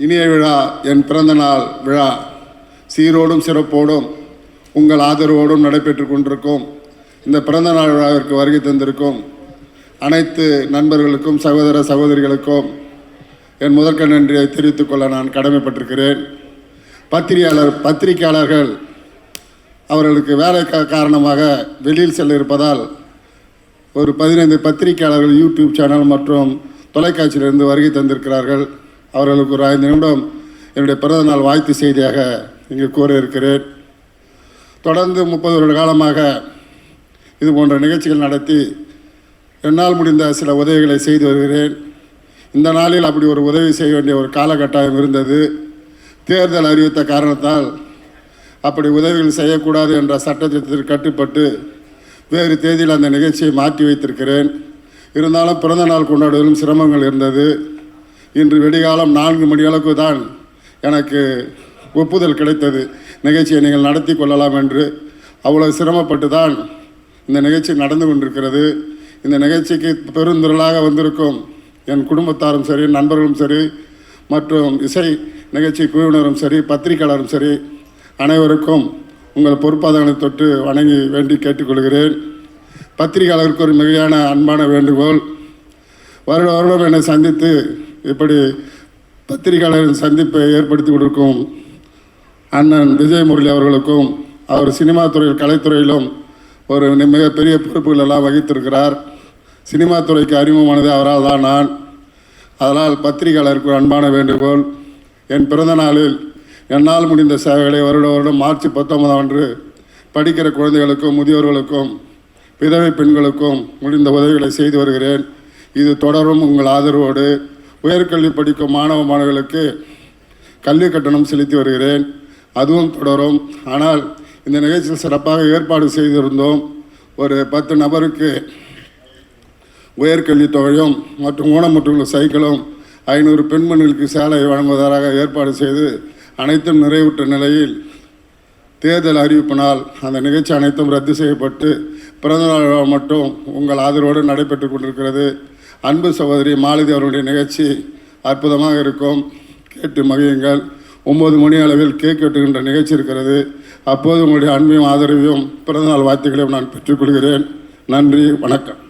இனிய விழா என் பிறந்தநாள் விழா சீரோடும் சிறப்போடும் உங்கள் ஆதரவோடும் நடைபெற்று கொண்டிருக்கும் இந்த பிறந்தநாள் விழாவிற்கு வருகை தந்திருக்கும் அனைத்து நண்பர்களுக்கும் சகோதர சகோதரிகளுக்கும் என் முதற்க நன்றியை தெரிவித்துக் கொள்ள நான் கடமைப்பட்டிருக்கிறேன். பத்திரிகையாளர்கள் அவர்களுக்கு வேலை காரணமாக வெளியில் செல்ல இருப்பதால் ஒரு 15 பத்திரிகையாளர்கள் யூடியூப் சேனல் மற்றும் தொலைக்காட்சியிலிருந்து வருகை தந்திருக்கிறார்கள். அவர்களுக்கு ஒரு 5 நிமிடம் என்னுடைய பிறந்தநாள் வாழ்த்து செய்தியாக இங்கு கூற இருக்கிறேன். தொடர்ந்து 30 வருட காலமாக இது போன்ற நிகழ்ச்சிகள் நடத்தி என்னால் முடிந்த சில உதவிகளை செய்து வருகிறேன். இந்த நாளில் அப்படி ஒரு உதவி செய்ய வேண்டிய ஒரு காலகட்டாயம் இருந்தது. தேர்தல் அறிவித்த காரணத்தால் அப்படி உதவிகள் செய்யக்கூடாது என்ற சட்டத்திற்கு கட்டுப்பட்டு வேறு தேதியில் அந்த நிகழ்ச்சியை மாற்றி வைத்திருக்கிறேன். இருந்தாலும் பிறந்த நாள் கொண்டாடுவதிலும் சிரமங்கள் இருந்தது. இன்று வெடிகாலம் 4 மணி அளவுக்கு தான் எனக்கு ஒப்புதல் கிடைத்தது, நிகழ்ச்சியை நீங்கள் நடத்தி கொள்ளலாம் என்று. அவ்வளவு சிரமப்பட்டு தான் இந்த நிகழ்ச்சி நடந்து கொண்டிருக்கிறது. இந்த நிகழ்ச்சிக்கு பெருந்திரளாக வந்திருக்கும் என் குடும்பத்தாரும் சரி, நண்பர்களும் சரி, மற்றும் இசை நிகழ்ச்சி குழுவினரும் சரி, பத்திரிகையாளரும் சரி, அனைவருக்கும் உங்கள் பொறுப்பாதங்களை தொட்டு வணங்கி வேண்டி கேட்டுக்கொள்கிறேன். பத்திரிகையாளருக்கு ஒரு மிகையான அன்பான வேண்டுகோள். வருடம் என்னை சந்தித்து இப்படி பத்திரிகையாளரின் சந்திப்பை ஏற்படுத்தி கொடுக்கும் அண்ணன் விஜய் முரளி அவர்களுக்கும், அவர் சினிமா துறையில் கலைத்துறையிலும் ஒரு மிகப்பெரிய பொறுப்புகள் எல்லாம் வகித்திருக்கிறார். சினிமா துறைக்கு அறிமுகமானது அவரால் தான் நான். அதனால் பத்திரிகையாளருக்கு ஒரு அன்பான வேண்டுகோள். என் பிறந்த நாளில் என்னால் முடிந்த சேவைகளை வருடம் மார்ச் 19 அன்று படிக்கிற குழந்தைகளுக்கும், முதியோர்களுக்கும், விதவை பெண்களுக்கும் முடிந்த உதவிகளை செய்து வருகிறேன். இது தொடரும் உங்கள் ஆதரவோடு. உயர்கல்வி படிக்கும் மாணவ மாணவர்களுக்கு கல்வி கட்டணம் செலுத்தி வருகிறேன், அதுவும் தொடரும். ஆனால் இந்த நிகழ்ச்சியில் சிறப்பாக ஏற்பாடு செய்திருந்தோம். ஒரு 10 நபருக்கு உயர்கல்வி தொகையும் மற்றும் ஊனமுற்றவர்கள் சைக்கிளும் 500 பெண்மணிகளுக்கு சேலை வழங்குவதாக ஏற்பாடு செய்து அனைத்தும் நிறைவுற்ற நிலையில் தேர்தல் அறிவிப்பினால் அந்த நிகழ்ச்சி அனைத்தும் ரத்து செய்யப்பட்டு பிறந்தநாள் மட்டும் உங்கள் ஆதரவோடு நடைபெற்று கொண்டிருக்கிறது. அன்பு சகோதரி மாலதி அவருடைய நிகழ்ச்சி அற்புதமாக இருக்கும், கேட்டு மகிழுங்கள். 9 மணி அளவில் கேக் வெட்டுகின்ற நிகழ்ச்சி இருக்கிறது. அப்போது உங்களுடைய அன்பையும் ஆதரவையும் பிறந்தநாள் வாழ்த்துக்களையும் நான் பெற்றுக்கொள்கிறேன். நன்றி, வணக்கம்.